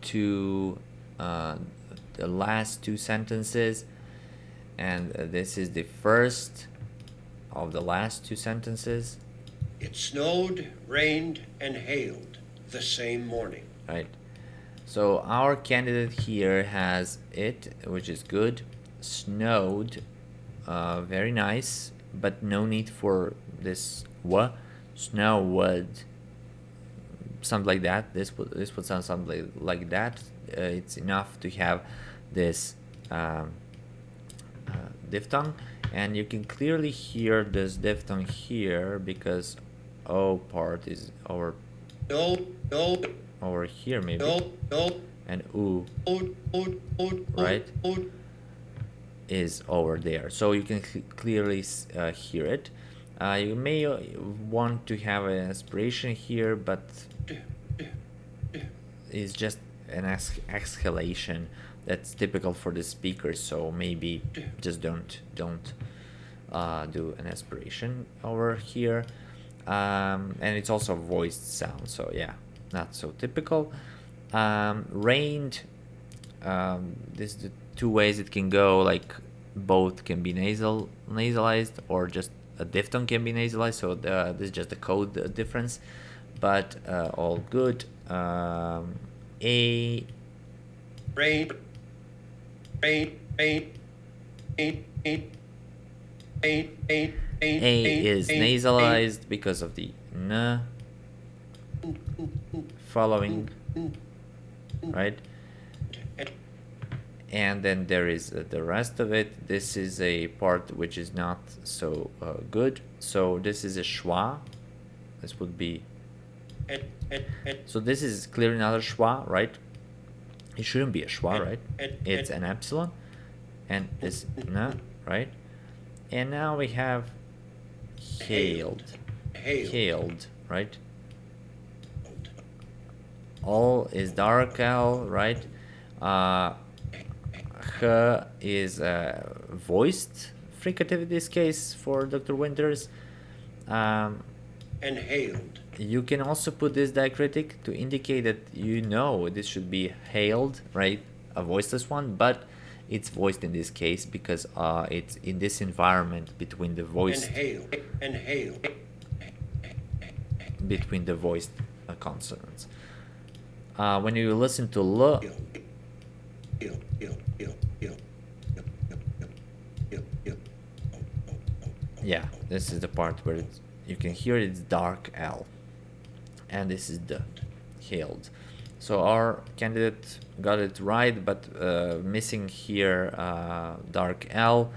to the last two sentences, and this is the first of the last two sentences. It snowed, rained, and hailed the same morning. Right. So our candidate here has it, which is good. Snowed, very nice, but no need for this wa. Snowed, something like that. This would sound something like that. It's enough to have this diphthong, and you can clearly hear this diphthong here because O part is over over here maybe, and U, right, is over there. So you can clearly hear it. You may want to have an aspiration here, but it's just an exhalation that's typical for the speaker. So maybe just don't do an aspiration over here. And it's also a voiced sound, so yeah, not so typical. Rained, this is the two ways it can go, like both can be nasalized, or just a diphthong can be nasalized, so this is just the code difference, but all good. A Rain, is nasalized because of the n following, right? And then there is the rest of it. This is a part which is not so good. So this is a schwa. This would be. So this is clearly not a schwa, right? It shouldn't be a schwa, right? It's an epsilon, and this n, right? And now we have hailed, right? All is dark L, right? H is voiced fricative in this case for Dr. Winters. and hailed. You can also put this diacritic to indicate that you know this should be hailed, right? A voiceless one, but it's voiced in this case because it's in this environment between the voiced between the voiced consonants. When you listen to L, yeah, this is the part where you can hear it's dark L, and this is the hailed. So our candidate got it right, but missing here dark L.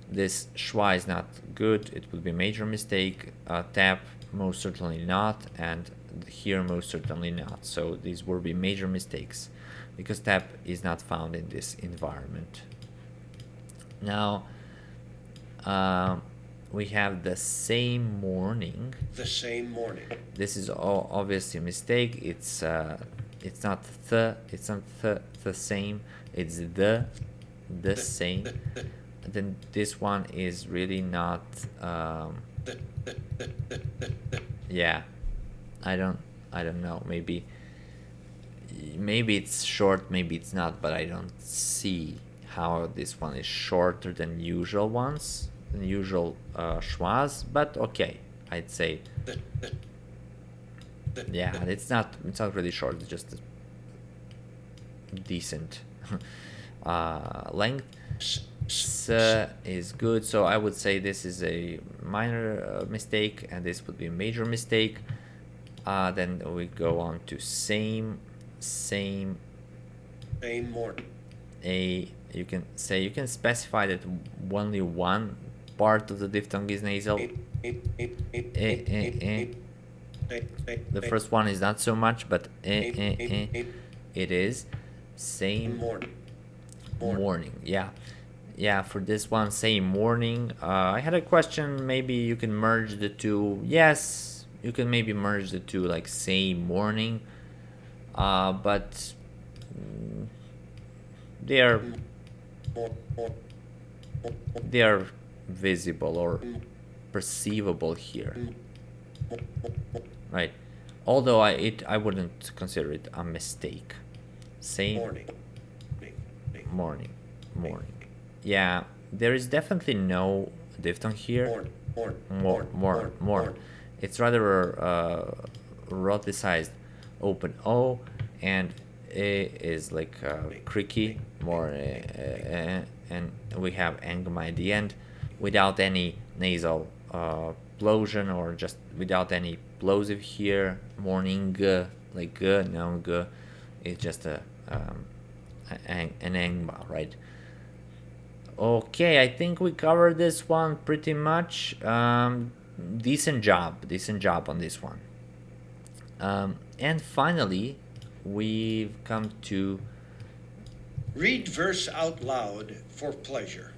This schwa is not good. It would be a major mistake. Tap, most certainly not, and here most certainly not. So these will be major mistakes because tap is not found in this environment. Now we have the same morning. This is obviously a mistake. It's not the same. It's the same. And then this one is really not. Yeah, I don't know. Maybe it's short. Maybe it's not. But I don't see how this one is shorter than usual ones. Usual schwas, but okay, I'd say. Yeah, it's not really short. It's just a decent length. S is good, so I would say this is a minor mistake, and this would be a major mistake. Then we go on to same morning. You can specify that only one part of the diphthong is nasal. The first one is not so much, but it is same morning. Yeah, for this one, same morning. I had a question. Maybe you can merge the two. Yes, you can maybe merge the two, like same morning. But they are visible or perceivable here, right? Although I wouldn't consider it a mistake. Same. Morning. Morning. Morning. Yeah, there is definitely no diphthong here. More. It's rather roticized open O, and A is like creaky, more, and we have angma at the end without any nasal plosion, or just without any plosive here. Morning, like no g. It's just an angma, right? Okay, I think we covered this one pretty much. Decent job on this one. And finally, we've come to Read verse out loud for pleasure.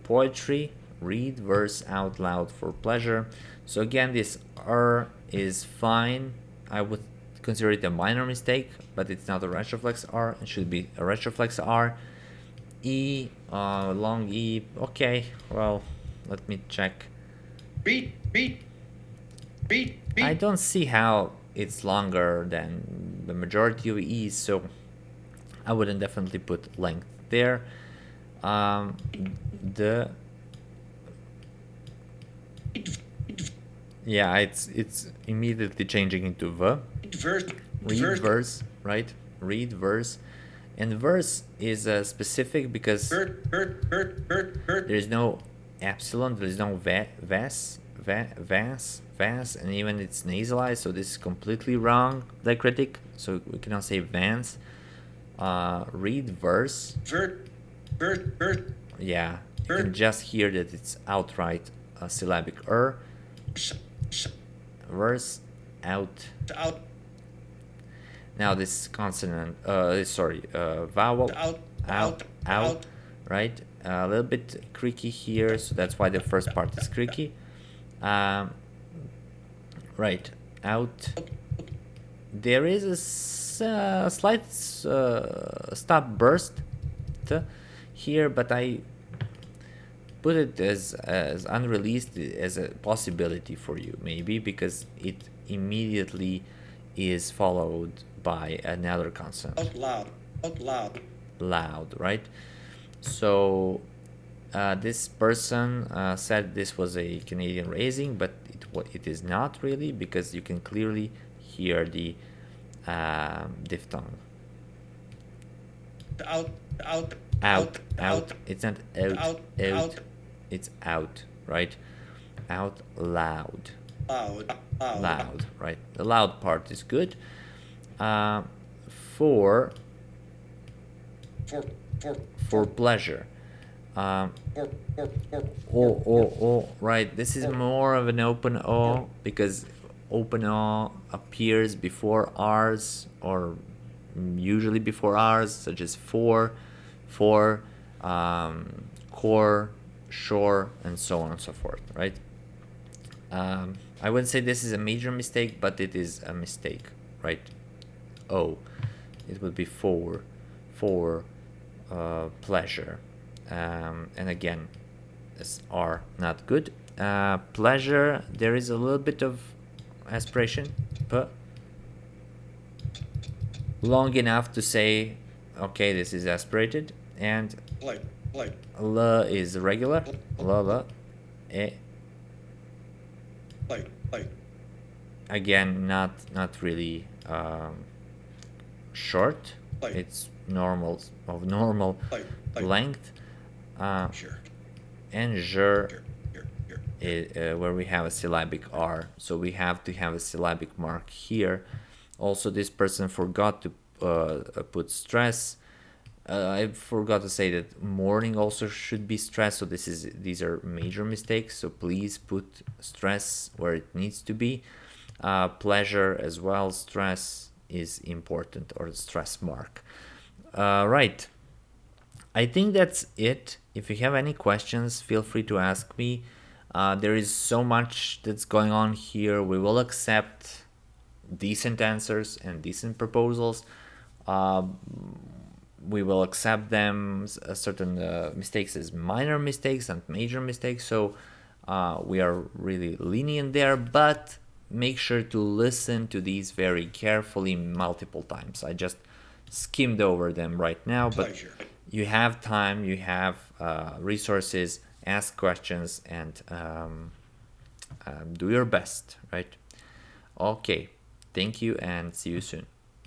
Poetry. Read verse out loud for pleasure. So again, this R is fine. I would consider it a minor mistake, but it's not a retroflex R. It should be a retroflex R. E, long E. Okay, well, let me check. Beat. I don't see how it's longer than the majority of E's, so I wouldn't definitely put length there. It's immediately changing into V. Read verse, right? Read verse. And verse is specific because there's no epsilon, there's no vas, and even it's nasalized, so this is completely wrong, diacritic, so we cannot say vans. Read verse. Yeah, you can just hear that it's outright a syllabic verse, out. Now this consonant, vowel, out, right? A little bit creaky here, so that's why the first part is creaky. Right, out. There is a slight stop burst here, but I put it as unreleased as a possibility for you, maybe because it immediately is followed by another consonant. Out loud. Right? So this person said this was a Canadian raising, but it is not really, because you can clearly hear the diphthong. Out. It's not out. It's out, right? Out loud. Loud, right? The loud part is good. For pleasure. Right. This is more of an open O, because open O appears before R's, or usually before R's, such as for, core, shore, and so on and so forth, right? I wouldn't say this is a major mistake, but it is a mistake, right? O. It would be for pleasure. And again, this R not good. Pleasure, there is a little bit of aspiration, but long enough to say, okay, this is aspirated, and L is regular. L. Again, not really short. It's normal length. And where we have a syllabic R, so we have to have a syllabic mark here. Also, this person forgot to put stress. I forgot to say that morning also should be stressed, so these are major mistakes, so please put stress where it needs to be. Pleasure as well, stress is important, or stress mark. Right, I think that's it. If you have any questions, feel free to ask me. There is so much that's going on here. We will accept decent answers and decent proposals. We will accept them, certain mistakes as minor mistakes and major mistakes, so we are really lenient there, but make sure to listen to these very carefully multiple times. I just skimmed over them right now, but Pleasure. you have time, you have resources, ask questions, and do your best, right? Okay, thank you and see you soon.